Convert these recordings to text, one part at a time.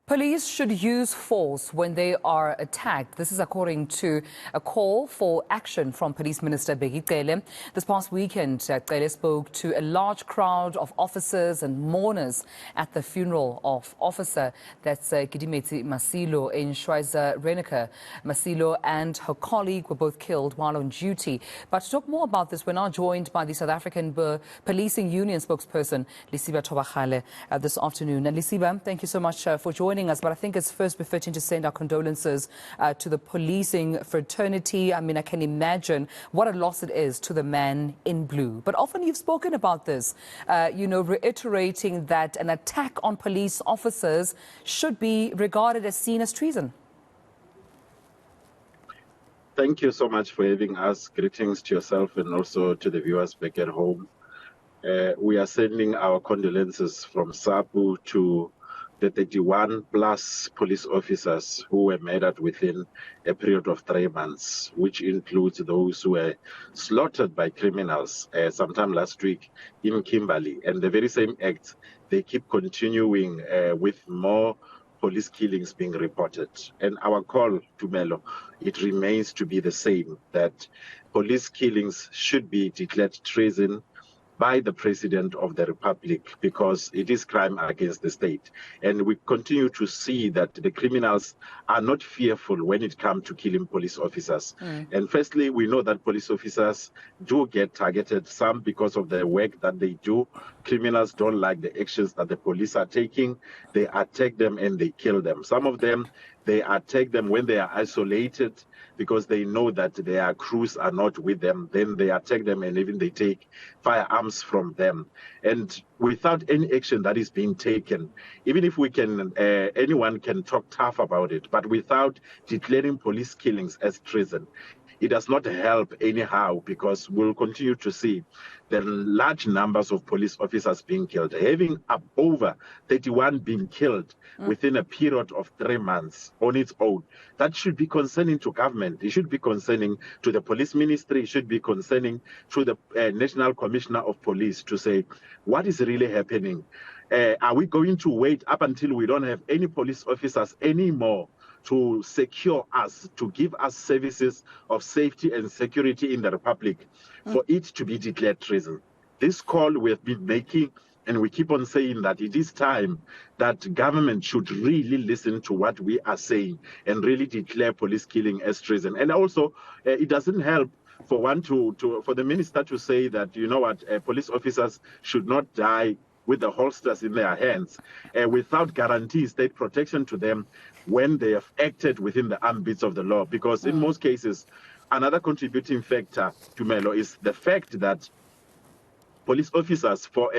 Police should use force when they are attacked. This is according to a call for action from Police Minister Bheki Cele. This past weekend, Cele spoke to a large crowd of officers and mourners at the funeral of officer, that's Kediemetse Masilo in Schweizer-Reneke. Masilo and her colleague were both killed while on duty. But to talk more about this, we're now joined by the South African Policing Union spokesperson, Lesiba Thobakgale, this afternoon. And Lesiba, thank you so much for joining us, but I think it's first befitting to send our condolences to the policing fraternity. I mean, I can imagine what a loss it is to the man in blue. But often you've spoken about this, reiterating that an attack on police officers should be regarded as seen as treason. Thank you so much for having us. Greetings to yourself and also to the viewers back at home. We are sending our condolences from SAPU to the 31 plus police officers who were murdered within a period of 3 months, which includes those who were slaughtered by criminals sometime last week in Kimberley. And the very same act, they keep continuing with more police killings being reported. And our call to Melo, it remains to be the same, that police killings should be declared treason by the President of the Republic, because it is crime against the state. And we continue to see that the criminals are not fearful when it comes to killing police officers. And firstly, we know that police officers do get targeted, some because of the work that they do. Criminals don't like the actions that the police are taking. They attack them and they kill them. Some of them, they attack them when they are isolated because they know that their crews are not with them. Then they attack them and even they take firearms from them. And without any action that is being taken, even if we can, anyone can talk tough about it, but without declaring police killings as treason, it does not help anyhow, because we'll continue to see the large numbers of police officers being killed, having over 31 being killed within a period of 3 months on its own. That should be concerning to government. It should be concerning to the police ministry. It should be concerning to the National Commissioner of Police to say, what is really happening? Are we going to wait up until we don't have any police officers anymore to secure us, to give us services of safety and security in the Republic, for it to be declared treason? This call we have been making, and we keep on saying that it is time that government should really listen to what we are saying and really declare police killing as treason. And also, it doesn't help for for the minister to say that, you know what, police officers should not die with the holsters in their hands, without guaranteed state protection to them when they have acted within the ambits of the law. Because in most cases, another contributing factor to Melo is the fact that police officers, for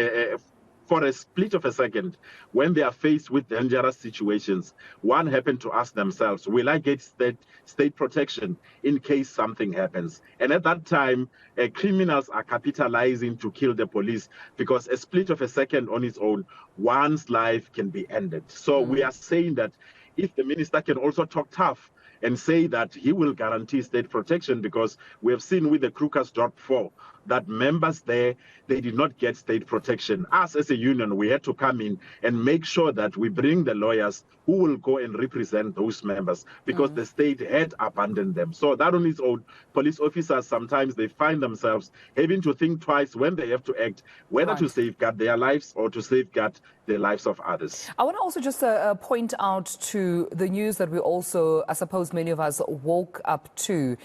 a split of a second, when they are faced with dangerous situations, one happen to ask themselves, will I get state protection in case something happens? And at that time, criminals are capitalizing to kill the police, because a split of a second on its own, one's life can be ended. So we are saying that if the minister can also talk tough and say that he will guarantee state protection, because we have seen with the Krugersdorp that members there, they did not get state protection. Us as a union, we had to come in and make sure that we bring the lawyers who will go and represent those members, because the state had abandoned them. So that on its own, police officers, sometimes they find themselves having to think twice when they have to act, whether to safeguard their lives or to safeguard the lives of others. I want to also just point out to the news that we also, I suppose many of us woke up to.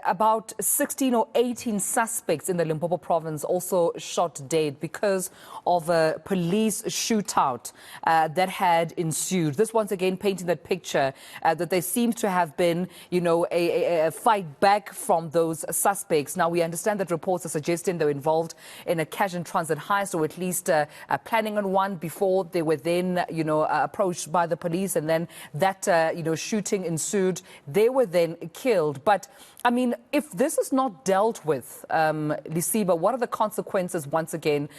About 16 or 18 suspects in the Limpopo province also shot dead because of a police shootout that had ensued. This once again painting that picture that there seems to have been, a fight back from those suspects. Now, we understand that reports are suggesting they were involved in a cash and transit heist, or at least planning on one before they were then, approached by the police, and then that, shooting ensued. ensued. They were then killed. But, I mean, if this is not dealt with, Lesiba, what are the consequences, once again,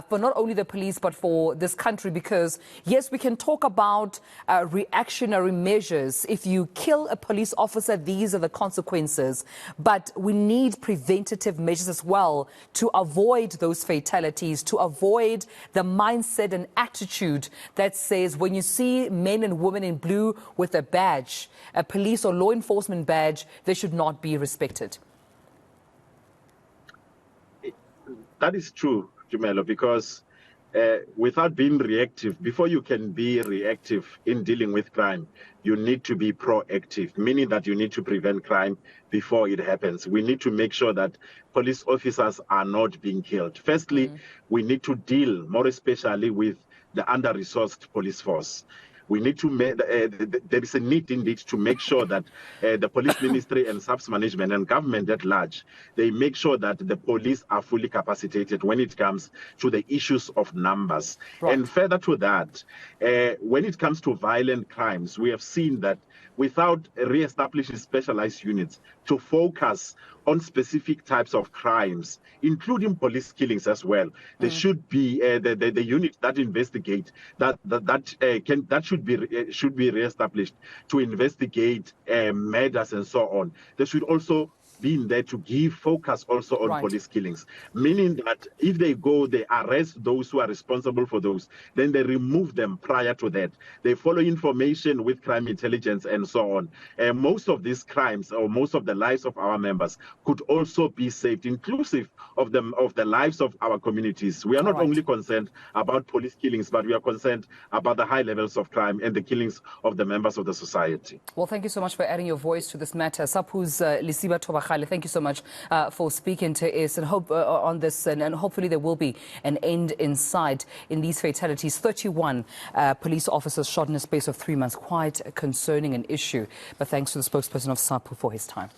for not only the police but for this country? Because, yes, we can talk about reactionary measures. If you kill a police officer, these are the consequences. But we need preventative measures as well to avoid those fatalities, to avoid the mindset and attitude that says when you see men and women in blue with a badge, a police or law enforcement badge, they should not be respected. That is true, Jumelo, because without being reactive, before you can be reactive in dealing with crime, you need to be proactive, meaning that you need to prevent crime before it happens. We need to make sure that police officers are not being killed. Firstly, we need to deal more especially with the under-resourced police force. We need to there is a need indeed to make sure that the police ministry and SAPS management and government at large, they make sure that the police are fully capacitated when it comes to the issues of numbers. Right. And further to that, when it comes to violent crimes, we have seen that without re-establishing specialized units to focus on specific types of crimes, including police killings as well, there should be the unit that investigate that should be re-established to investigate murders and so on. There should also been there to give focus also on police killings, meaning that if they go, they arrest those who are responsible for those, then they remove them prior to that. They follow information with crime intelligence and so on. Most of these crimes, or most of the lives of our members, could also be saved, inclusive of the lives of our communities. We are not only concerned about police killings, but we are concerned about the high levels of crime and the killings of the members of the society. Well, thank you so much for adding your voice to this matter. SAPU's Lesiba Thobakgale, thank you so much for speaking to us and hope on this, and hopefully there will be an end in sight in these fatalities. 31 police officers shot in a space of 3 months. Quite concerning an issue. But thanks to the spokesperson of SAPU for his time.